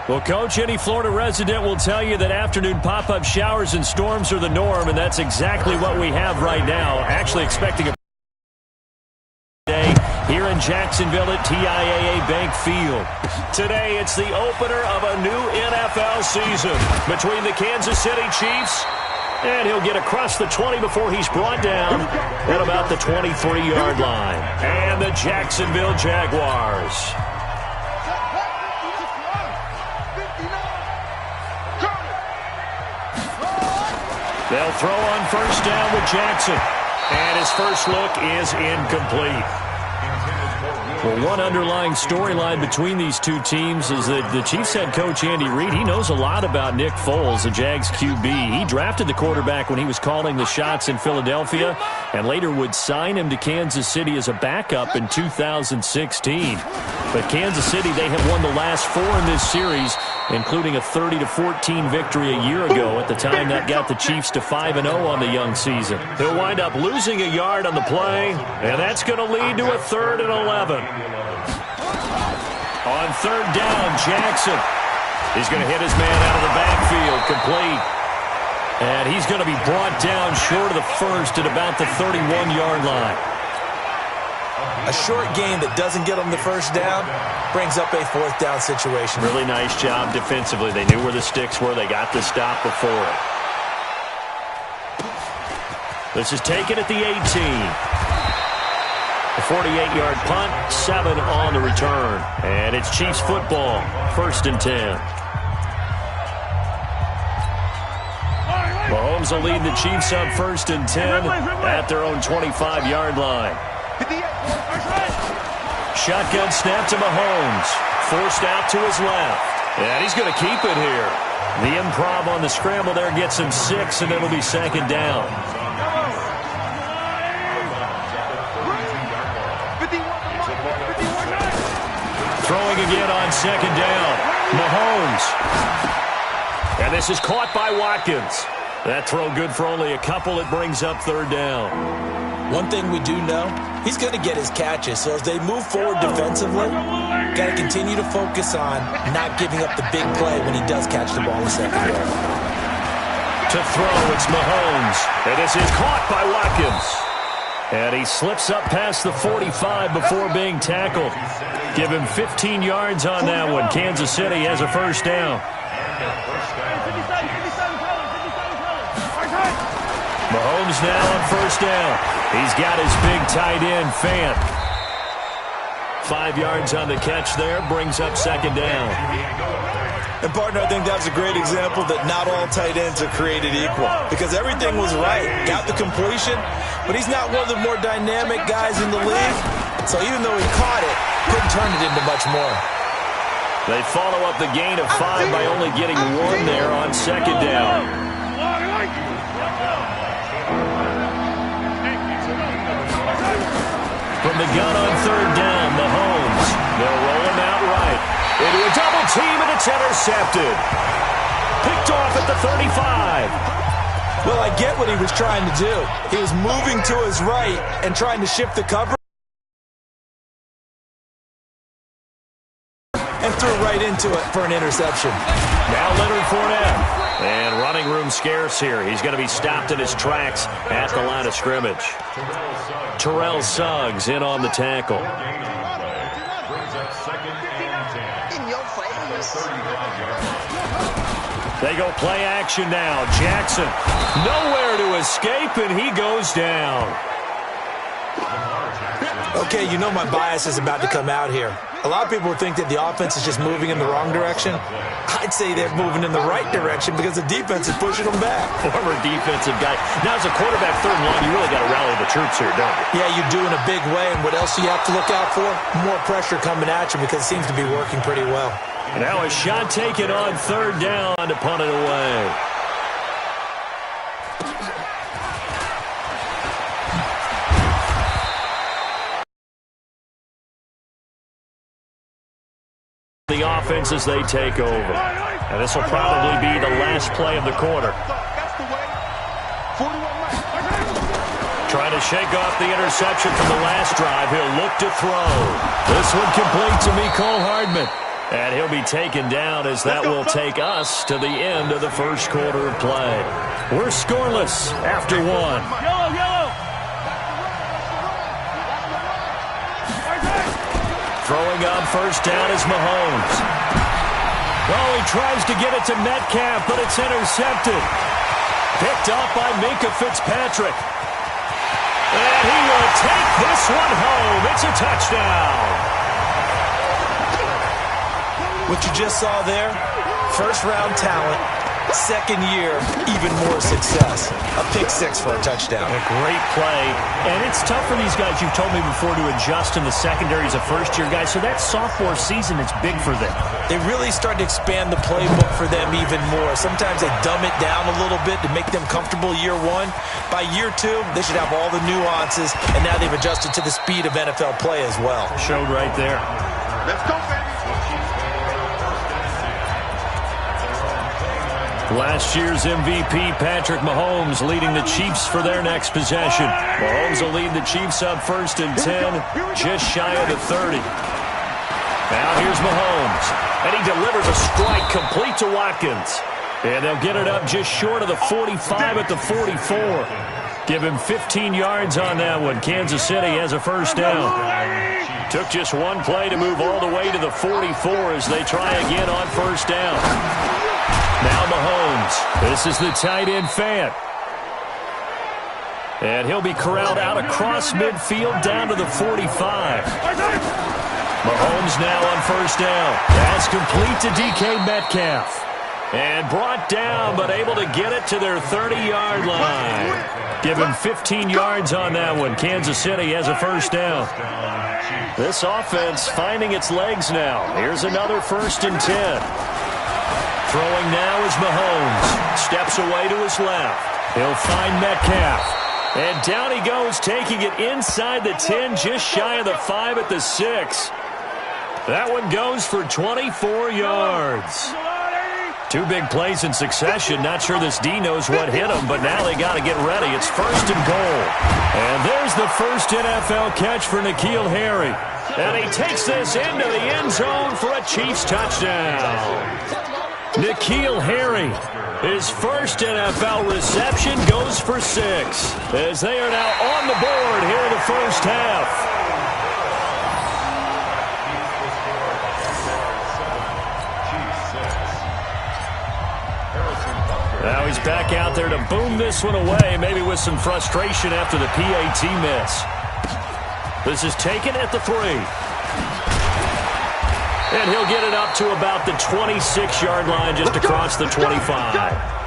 Well, Coach, any Florida resident will tell you that afternoon pop-up showers and storms are the norm, and that's exactly what we have right now. Actually expecting a day here in Jacksonville at TIAA Bank Field. Today, it's the opener of a new NFL season between the Kansas City Chiefs, and he'll get across the 20 before he's brought down at about the 23-yard line. And the Jacksonville Jaguars. They'll throw on first down with Jackson. And his first look is incomplete. Well, one underlying storyline between these two teams is that the Chiefs head coach Andy Reid, he knows a lot about Nick Foles, the Jags QB. He drafted the quarterback when he was calling the shots in Philadelphia and later would sign him to Kansas City as a backup in 2016. But Kansas City, they have won the last 4 in this series, including a 30-14 victory a year ago. At the time, that got the Chiefs to 5-0 on the young season. He'll wind up losing a yard on the play, and that's going to lead to a 3rd and 11. On 3rd down, Jackson. He's going to hit his man out of the backfield, complete. And he's going to be brought down short of the first at about the 31-yard line. A short gain that doesn't get them the first down brings up a 4th down situation. Really nice job defensively. They knew where the sticks were. They got the stop before it. This is taken at the 18. A 48-yard punt, 7 on the return. And it's Chiefs football, 1st and 10. Mahomes will lead the Chiefs up 1st and 10 at their own 25-yard line. Shotgun snap to Mahomes. Forced out to his left. And he's going to keep it here. The improv on the scramble there gets him 6, and it'll be 2nd down. Throwing again on 2nd down. Mahomes. And this is caught by Watkins. That throw good for only a couple. It brings up 3rd down. One thing we do know, he's going to get his catches. So as they move forward defensively, got to continue to focus on not giving up the big play when he does catch the ball in the secondary. To throw, it's Mahomes. And this is caught by Watkins. And he slips up past the 45 before being tackled. Give him 15 yards on that one. Kansas City has a 1st down. Mahomes now on 1st down. He's got his big tight end, Fant. 5 yards on the catch there, brings up 2nd down. And, partner, I think that's a great example that not all tight ends are created equal. Because everything was right. Got the completion, but he's not one of the more dynamic guys in the league. So even though he caught it, couldn't turn it into much more. They follow up the gain of 5 by only getting 1 there on 2nd down. From the gun on 3rd down, Mahomes. They'll roll him out right. Into a double team, and it's intercepted. Picked off at the 35. Well, I get what he was trying to do. He was moving to his right and trying to shift the cover. And threw right into it for an interception. Now Leonard Fournette. And running room scarce here. He's going to be stopped in his tracks at the line of scrimmage. Terrell Suggs in on the tackle. They go play action now. Jackson nowhere to escape, and he goes down. Okay, you know my bias is about to come out here. A lot of people think that the offense is just moving in the wrong direction. I'd say they're moving in the right direction because the defense is pushing them back. Former defensive guy. Now, as a quarterback 3rd and long, you really got to rally the troops here, don't you? Yeah, you do in a big way. And what else do you have to look out for? More pressure coming at you because it seems to be working pretty well. Now a shot taken on 3rd down to punt it away. The offense as they take over. And this will probably be the last play of the quarter. Trying to shake off the interception from the last drive. He'll look to throw. This one complete to Mecole Hardman. And he'll be taken down as that will take us to the end of the first quarter of play. We're scoreless after one. Throwing on first down is Mahomes. Oh, he tries to get it to Metcalf, but it's intercepted. Picked off by Minkah Fitzpatrick. And he will take this one home. It's a touchdown. What you just saw there, first-round talent, second year, even more success. A pick six for a touchdown. A great play. And it's tough for these guys, you've told me before, to adjust in the secondary as a first-year guy. So that sophomore season is big for them. They really start to expand the playbook for them even more. Sometimes they dumb it down a little bit to make them comfortable year one. By year two, they should have all the nuances, and now they've adjusted to the speed of NFL play as well. Showed right there. Let's go, baby. Last year's MVP, Patrick Mahomes, leading the Chiefs for their next possession. Mahomes will lead the Chiefs up first and 10, just shy of the 30. Now here's Mahomes, and he delivers a strike complete to Watkins. And they'll get it up just short of the 45 at the 44. Give him 15 yards on that one. Kansas City has a first down. Took just one play to move all the way to the 44 as they try again on first down. Now Mahomes. This is the tight end Fant. And he'll be corralled out across midfield down to the 45. Mahomes now on first down. That's complete to DK Metcalf. And brought down, but able to get it to their 30-yard line. Give him 15 yards on that one. Kansas City has a first down. This offense finding its legs now. Here's another first and 10. Throwing now is Mahomes. Steps away to his left. He'll find Metcalf. And down he goes, taking it inside the 10, just shy of the 5 at the 6. That one goes for 24 yards. Two big plays in succession. Not sure this D knows what hit him, but now they got to get ready. It's first and goal. And there's the first NFL catch for N'Keal Harry. And he takes this into the end zone for a Chiefs touchdown. N'Keal Harry, his first NFL reception, goes for 6. As they are now on the board here in the first half. Now he's back out there to boom this one away, maybe with some frustration after the PAT miss. This is taken at the 3. And he'll get it up to about the 26-yard line, just across the 25.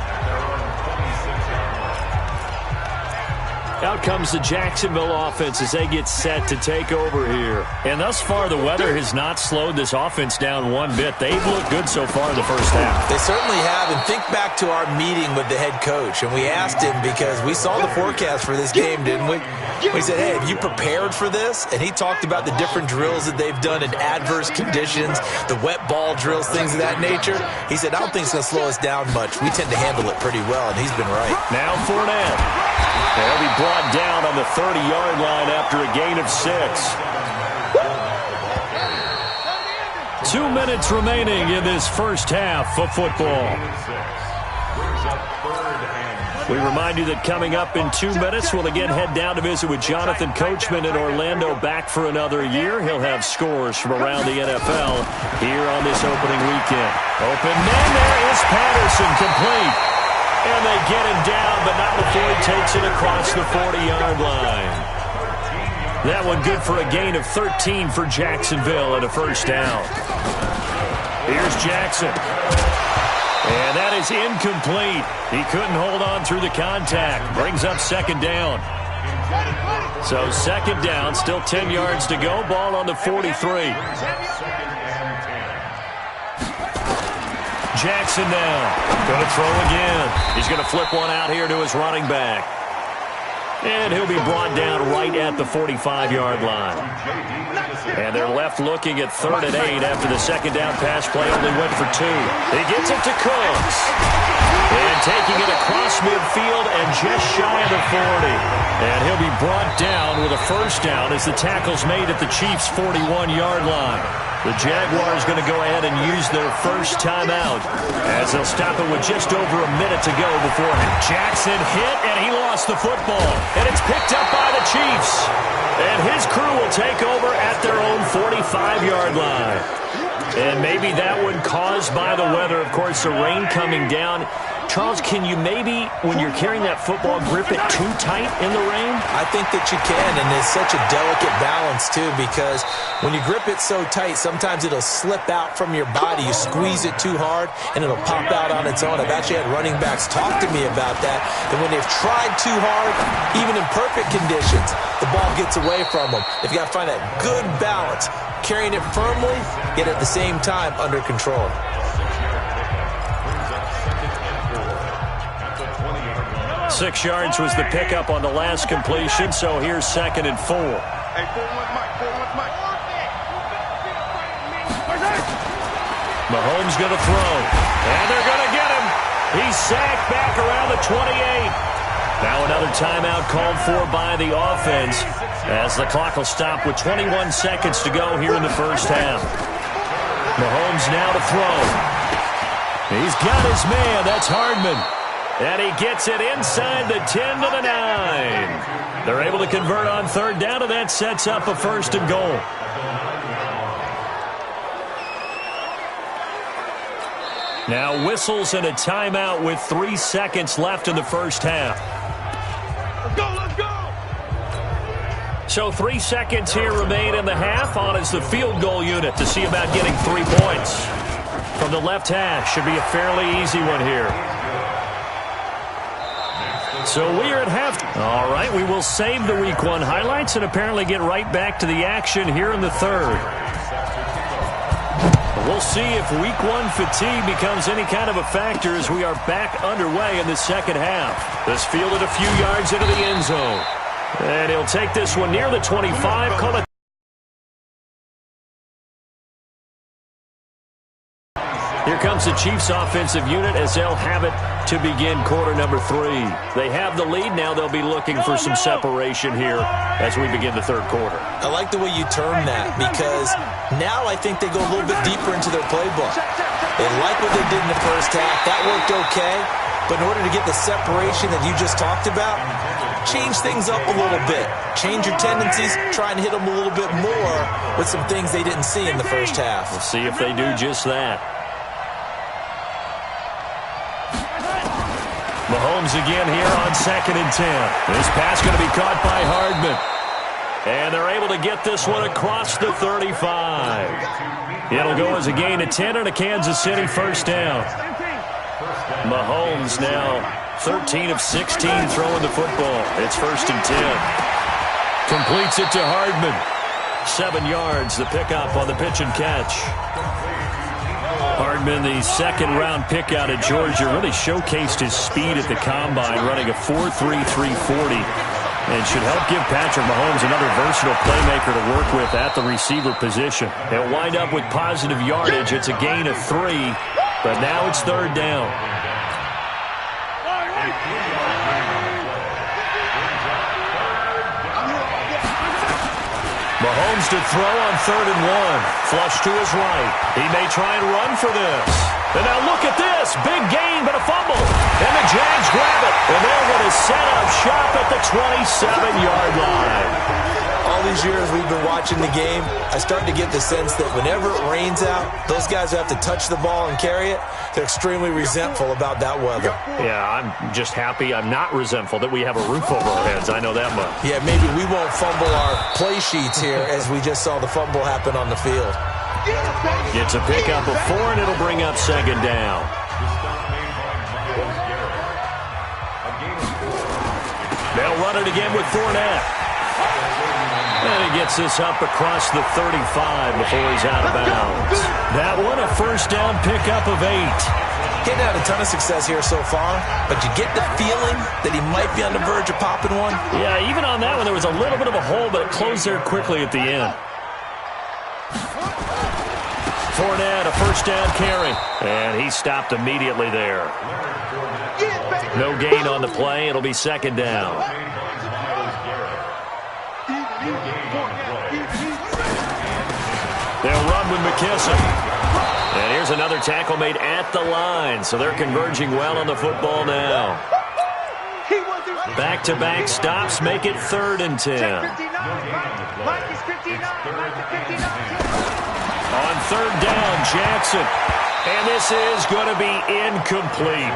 Out comes the Jacksonville offense as they get set to take over here. And thus far, the weather has not slowed this offense down one bit. They've looked good so far in the first half. They certainly have. And think back to our meeting with the head coach. And we asked him, because we saw the forecast for this game, didn't we? We said, hey, have you prepared for this? And he talked about the different drills that they've done in adverse conditions, the wet ball drills, things of that nature. He said, I don't think it's going to slow us down much. We tend to handle it pretty well, and he's been right. Now Fournette. They'll be brought down on the 30-yard line after a gain of 6. 2 minutes remaining in this first half of football. We remind you that coming up in 2 minutes, we'll again head down to visit with Jonathan Coachman in Orlando, back for another year. He'll have scores from around the NFL here on this opening weekend. Open man, there is Patterson, complete. And they get him down, but not before he takes it across the 40-yard line. That one good for a gain of 13 for Jacksonville and a first down. Here's Jackson. And that is incomplete. He couldn't hold on through the contact. Brings up second down. So second down, still 10 yards to go. Ball on the 43. Jackson now. Going to throw again. He's going to flip one out here to his running back. And he'll be brought down right at the 45-yard line. And they're left looking at 3rd and 8 after the second down pass play only went for 2. He gets it to Cooks. And taking it across midfield and just shy of the 40. And he'll be brought down with a first down as the tackle's made at the Chiefs' 41-yard line. The Jaguars going to go ahead and use their first timeout as they'll stop it with just over a minute to go before Jackson hit, and he lost the football. And it's picked up by the Chiefs. And his crew will take over at their own 45-yard line. And maybe that one caused by the weather. Of course, the rain coming down. Charles, can you maybe, when you're carrying that football, grip it too tight in the rain? I think that you can, and it's such a delicate balance, too, because when you grip it so tight, sometimes it'll slip out from your body. You squeeze it too hard, and it'll pop out on its own. I've actually had running backs talk to me about that, and when they've tried too hard, even in perfect conditions, the ball gets away from them. They've got to find that good balance, carrying it firmly, yet at the same time under control. 6 yards was the pickup on the last completion, so here's 2nd and 4. Mahomes going to throw, and they're going to get him. He's sacked back around the 28. Now another timeout called for by the offense as the clock will stop with 21 seconds to go here in the first half. Mahomes now to throw. He's got his man. That's Hardman. And he gets it inside the 10 to the 9. They're able to convert on third down, and that sets up a 1st and goal. Now whistles and a timeout with 3 seconds left in the first half. Let's go! So 3 seconds here remain in the half. On is the field goal unit to see about getting 3 points. From the left hash, should be a fairly easy one here. So we are at half. All right, we will save the Week 1 highlights and apparently get right back to the action here in the third. We'll see if Week 1 fatigue becomes any kind of a factor as we are back underway in the second half. This fielded a few yards into the end zone. And he'll take this one near the 25. Call it. Here comes the Chiefs offensive unit as they'll have it to begin quarter number 3. They have the lead. Now they'll be looking for some separation here as we begin the third quarter. I like the way you term that because now I think they go a little bit deeper into their playbook. They like what they did in the first half. That worked okay. But in order to get the separation that you just talked about, change things up a little bit. Change your tendencies. Try and hit them a little bit more with some things they didn't see in the first half. We'll see if they do just that. Mahomes again here on 2nd and 10. This pass going to be caught by Hardman. And they're able to get this one across the 35. It'll go as a gain of 10 and a Kansas City first down. Mahomes now 13 of 16 throwing the football. It's 1st and 10. Completes it to Hardman. 7 yards, the pickup on the pitch and catch. Hardman, the second-round pick out of Georgia, really showcased his speed at the combine, running a 4.3 340, and should help give Patrick Mahomes another versatile playmaker to work with at the receiver position. They'll wind up with positive yardage. It's a gain of 3, but now it's third down. Mahomes to throw on 3rd and 1. Flush to his right. He may try and run for this. And now look at this. Big gain, but a fumble. And the Jags grab it. And they're going to set up shop at the 27-yard line. All these years we've been watching the game, I start to get the sense that whenever it rains out, those guys who have to touch the ball and carry it, they're extremely resentful about that weather. Yeah, I'm just happy I'm not resentful that we have a roof over our heads. I know that much. Yeah, maybe we won't fumble our play sheets here as we just saw the fumble happen on the field. It's a pickup of 4, and it'll bring up 2nd down. They'll run it again with Fournette. And he gets this up across the 35 before he's out of bounds. That one, a first down pickup of 8. Getting had a ton of success here so far, but you get the feeling that he might be on the verge of popping one. Yeah, even on that one, there was a little bit of a hole, but it closed there quickly at the end. Fournette, a first down carry. And he stopped immediately there. No gain on the play. It'll be second down. They'll run with McKissick. And here's another tackle made at the line. So they're converging well on the football now. Back-to-back stops make it 3rd and 10. On 3rd down, Jackson. And this is going to be incomplete.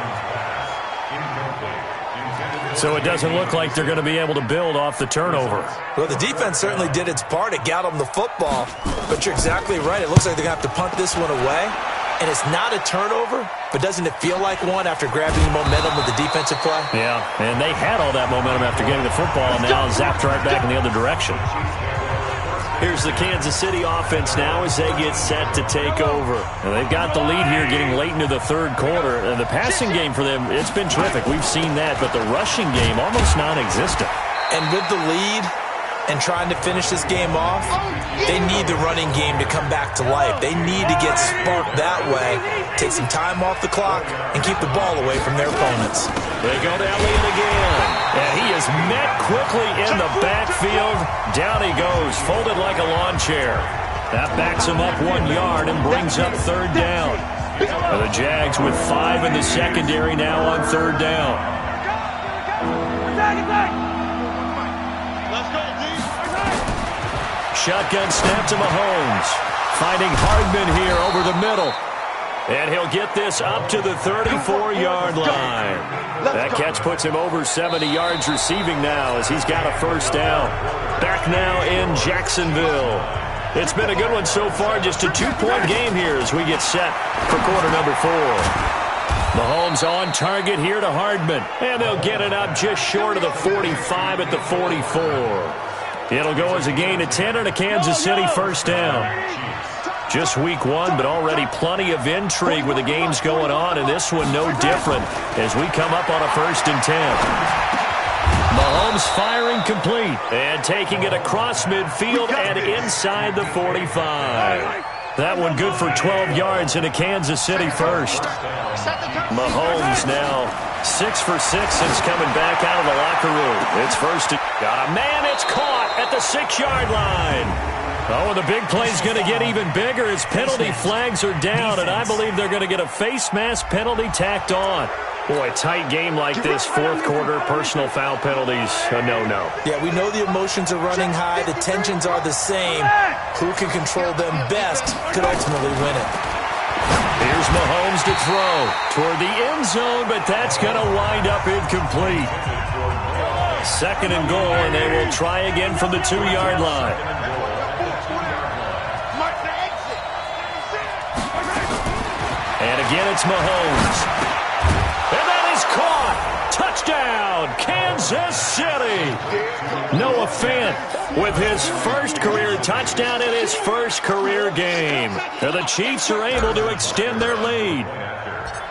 So it doesn't look like they're going to be able to build off the turnover. Well, the defense certainly did its part. It got them the football. But you're exactly right. It looks like they're going to have to punt this one away. And it's not a turnover, but doesn't it feel like one after grabbing the momentum with the defensive play? Yeah, and they had all that momentum after getting the football, and now zapped right back in the other direction. Here's the Kansas City offense now as they get set to take over. And they've got the lead here getting late into the 3rd quarter. And the passing game for them, it's been terrific. We've seen that, but the rushing game almost non-existent. And with the lead and trying to finish this game off, they need the running game to come back to life. They need to get sparked that way, take some time off the clock, and keep the ball away from their opponents. They go to Elliott again. And he is met quickly in the backfield. Down he goes, folded like a lawn chair. That backs him up 1 yard and brings up 3rd down. And the Jags with 5 in the secondary now on 3rd down. Shotgun snap to Mahomes. Finding Hardman here over the middle. And he'll get this up to the 34-yard line. That catch puts him over 70 yards receiving now as he's got a first down. Back now in Jacksonville. It's been a good one so far. Just a 2-point game here as we get set for quarter number 4. Mahomes on target here to Hardman. And they'll get it up just short of the 45 at the 44. It'll go as a gain of 10 and a Kansas City first down. Just week 1, but already plenty of intrigue with the games going on, and this one no different as we come up on a 1st and 10. Mahomes firing complete and taking it across midfield and inside the 45. That one good for 12 yards and a Kansas City first. Mahomes now 6 for 6 since coming back out of the locker room. It's first. Got a man. It's caught at the 6-yard line. Oh, and the big play's going to get even bigger as penalty flags are down, and I believe they're going to get a face mask penalty tacked on. Boy, a tight game like this, 4th quarter, personal foul penalties, a no-no. Yeah, we know the emotions are running high, the tensions are the same. Who can control them best could ultimately win it. Here's Mahomes to throw toward the end zone, but that's going to wind up incomplete. 2nd and goal, and they will try again from the 2-yard line. And again, it's Mahomes. And that is caught. Touchdown, Kansas City. Noah Fant with his first career touchdown in his first career game. And the Chiefs are able to extend their lead.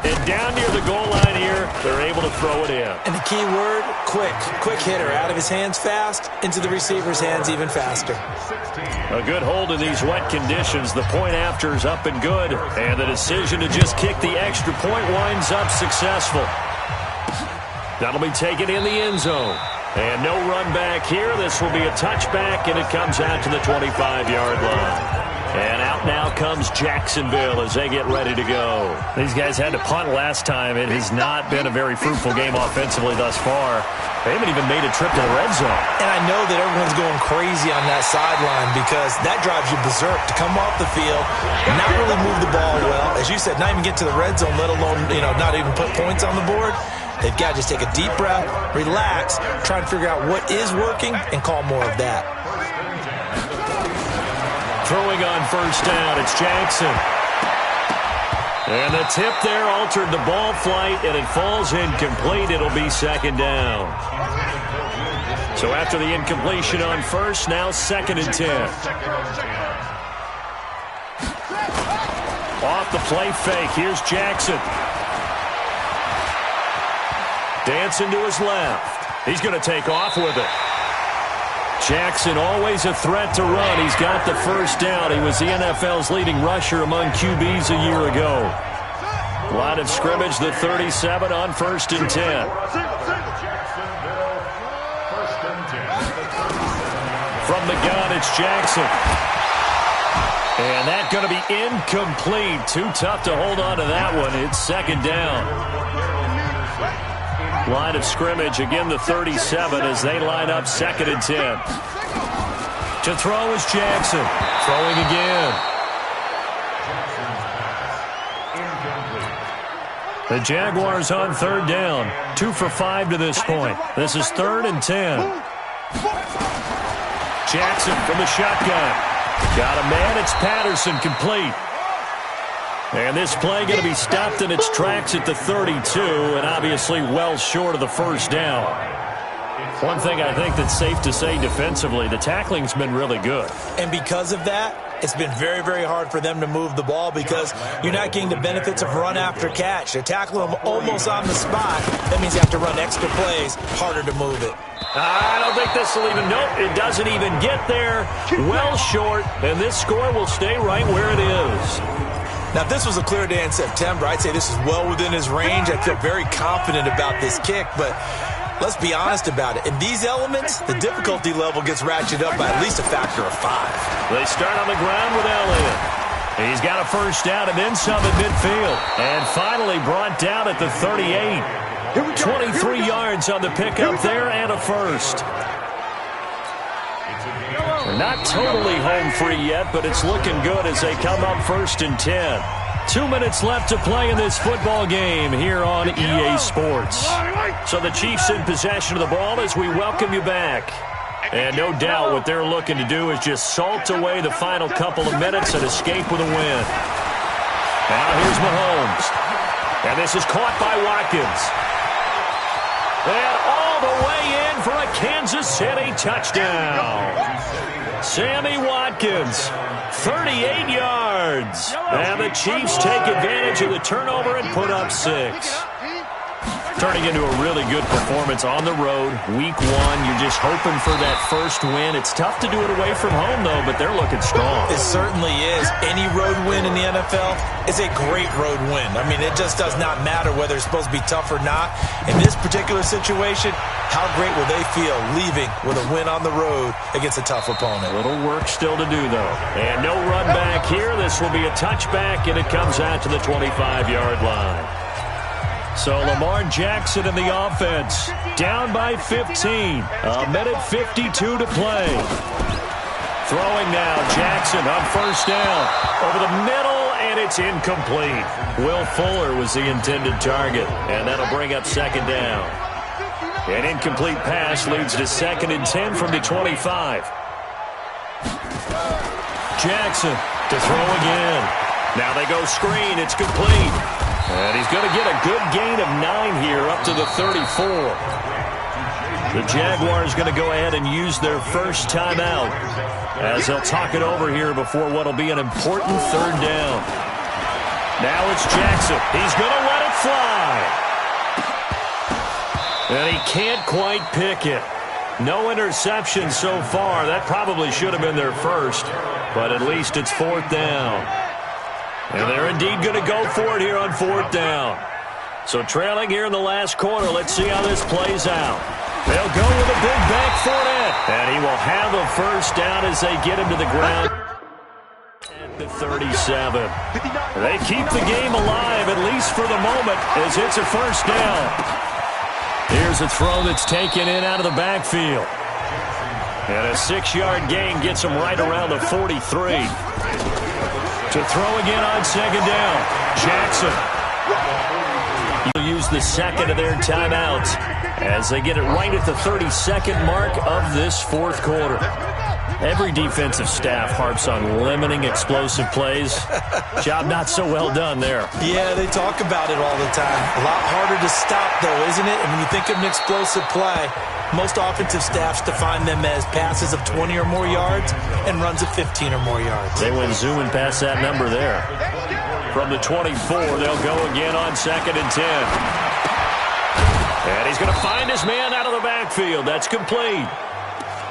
And down near the goal line here, they're able to throw it in. And the key word, quick. Quick hitter. Out of his hands fast, into the receiver's hands even faster. A good hold in these wet conditions. The point after is up and good. And the decision to just kick the extra point winds up successful. That'll be taken in the end zone. And no run back here. This will be a touchback, and it comes out to the 25-yard line. And out now comes Jacksonville as they get ready to go. These guys had to punt last time. It has not been a very fruitful game offensively thus far. They haven't even made a trip to the red zone. And I know that everyone's going crazy on that sideline because that drives you berserk to come off the field, not really move the ball well. As you said, not even get to the red zone, let alone, not even put points on the board. They've got to just take a deep breath, relax, try and figure out what is working, and call more of that. Throwing on first down, it's Jackson. And the tip there altered the ball flight, and it falls incomplete. It'll be second down. So after the incompletion on first, now 2nd and 10. Off the play fake, here's Jackson. Dancing to his left. He's going to take off with it. Jackson always a threat to run. He's got the first down. He was the NFL's leading rusher among QBs a year ago. Line of scrimmage, the 37 on 1st and 10. From the gun, it's Jackson. And that's going to be incomplete. Too tough to hold on to that one. It's 2nd down. Line of scrimmage, again the 37 as they line up 2nd and 10. To throw is Jackson. Throwing again. The Jaguars on 3rd down. 2 for 5 to this point. This is 3rd and 10. Jackson from the shotgun. Got a man. It's Patterson, complete. And this play going to be stopped in its tracks at the 32, and obviously well short of the first down. One thing I think that's safe to say defensively, the tackling's been really good. And because of that, it's been very, very hard for them to move the ball because you're not getting the benefits of run after catch. They're tackling them almost on the spot. That means you have to run extra plays, harder to move it. I don't think this will even, nope, it doesn't even get there. Well short, and this score will stay right where it is. Now, if this was a clear day in September, I'd say this is well within his range. I feel very confident about this kick, but let's be honest about it. In these elements, the difficulty level gets ratcheted up by at least a factor of 5. They start on the ground with Elliott. He's got a first down and then some at midfield. And finally brought down at the 38. 23 yards on the pickup there and a first. They're not totally home free yet, but it's looking good as they come up 1st and 10. 2 minutes left to play in this football game here on EA Sports. So the Chiefs in possession of the ball as we welcome you back. And no doubt what they're looking to do is just salt away the final couple of minutes and escape with a win. Now here's Mahomes. And this is caught by Watkins. And all the way in for a Kansas City touchdown. Sammy Watkins, 38 yards. And the Chiefs take advantage of the turnover and put up 6. Turning into a really good performance on the road. Week 1, you're just hoping for that first win. It's tough to do it away from home, though, but they're looking strong. It certainly is. Any road win in the NFL is a great road win. I mean, it just does not matter whether it's supposed to be tough or not. In this particular situation, how great will they feel leaving with a win on the road against a tough opponent? A little work still to do, though. And no run back here. This will be a touchback, and it comes out to the 25-yard line. So Lamar Jackson in the offense, down by 15. A minute 52 to play. Throwing now, Jackson on first down. Over the middle, and it's incomplete. Will Fuller was the intended target, and that'll bring up 2nd down. An incomplete pass leads to 2nd and 10 from the 25. Jackson to throw again. Now they go screen. It's complete. And he's going to get a good gain of 9 here up to the 34. The Jaguars going to go ahead and use their first timeout as they'll talk it over here before what will be an important 3rd down. Now it's Jackson. He's going to let it fly. And he can't quite pick it. No interception so far. That probably should have been their first, but at least it's 4th down. And they're indeed going to go for it here on 4th down. So trailing here in the last quarter, let's see how this plays out. They'll go with a big back foot, and he will have a first down as they get him to the ground at the 37. They keep the game alive, at least for the moment, as it's a first down. Here's a throw that's taken in out of the backfield. And a 6-yard gain gets him right around the 43. To throw again on 2nd down. Jackson. He'll use the second of their timeouts as they get it right at the 32nd mark of this 4th quarter. Every defensive staff harps on limiting explosive plays. Job not so well done there. Yeah, they talk about it all the time. A lot harder to stop, though, isn't it? And when you think of an explosive play, most offensive staffs define them as passes of 20 or more yards and runs of 15 or more yards. They went zooming past that number there. From the 24, they'll go again on 2nd and 10. And he's going to find his man out of the backfield. That's complete.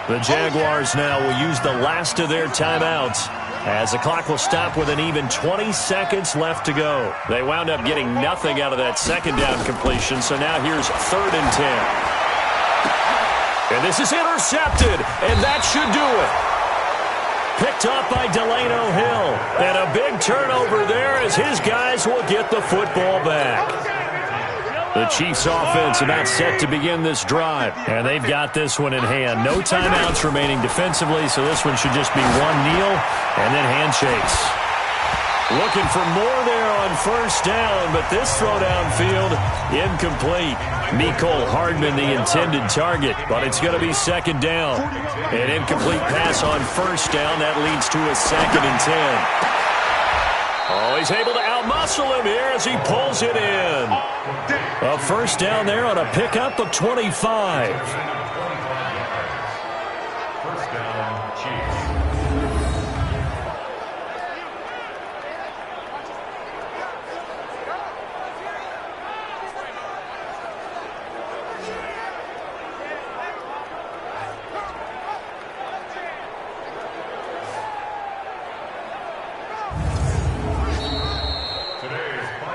The Jaguars now will use the last of their timeouts as the clock will stop with an even 20 seconds left to go. They wound up getting nothing out of that second down completion, so now here's 3rd and 10. And this is intercepted, and that should do it. Picked up by Delano Hill, and a big turnover there as his guys will get the football back. The Chiefs offense about set to begin this drive, and they've got this one in hand. No timeouts remaining defensively, so this one should just be one kneel and then handshakes. Looking for more there on 1st down, but this throw downfield incomplete. Mecole Hardman the intended target, but it's going to be 2nd down. An incomplete pass on 1st down. That leads to a 2nd and 10. Oh, he's able to outmuscle him here as he pulls it in. A 1st down there on a pickup of 25. 1st down, Chiefs.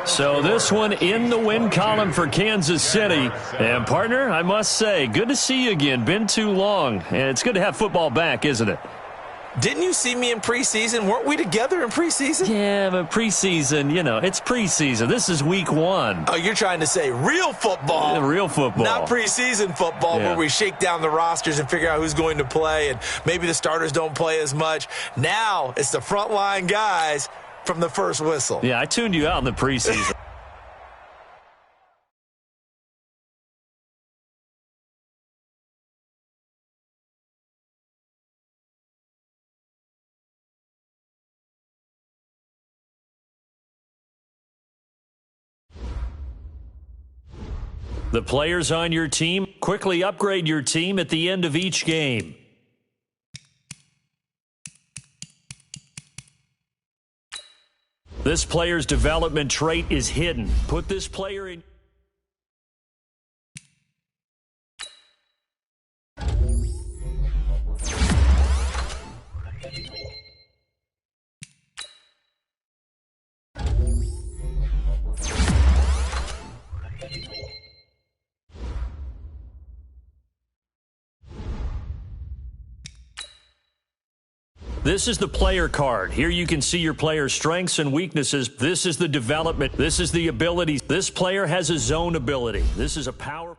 So this one in the win column for Kansas City. And, partner, I must say, good to see you again. Been too long. And it's good to have football back, isn't it? Didn't you see me in preseason? Weren't we together in preseason? Yeah, but preseason, you know, it's preseason. This is week 1. Oh, you're trying to say real football. Yeah, real football. Not preseason football where we shake down the rosters and figure out who's going to play, and maybe the starters don't play as much. Now it's the frontline guys from the first whistle. Yeah, I tuned you out in the preseason. The players on your team, quickly upgrade your team at the end of each game. This player's development trait is hidden. Put this player in. This is the player card. Here you can see your player's strengths and weaknesses. This is the development. This is the ability. This player has a zone ability. This is a power.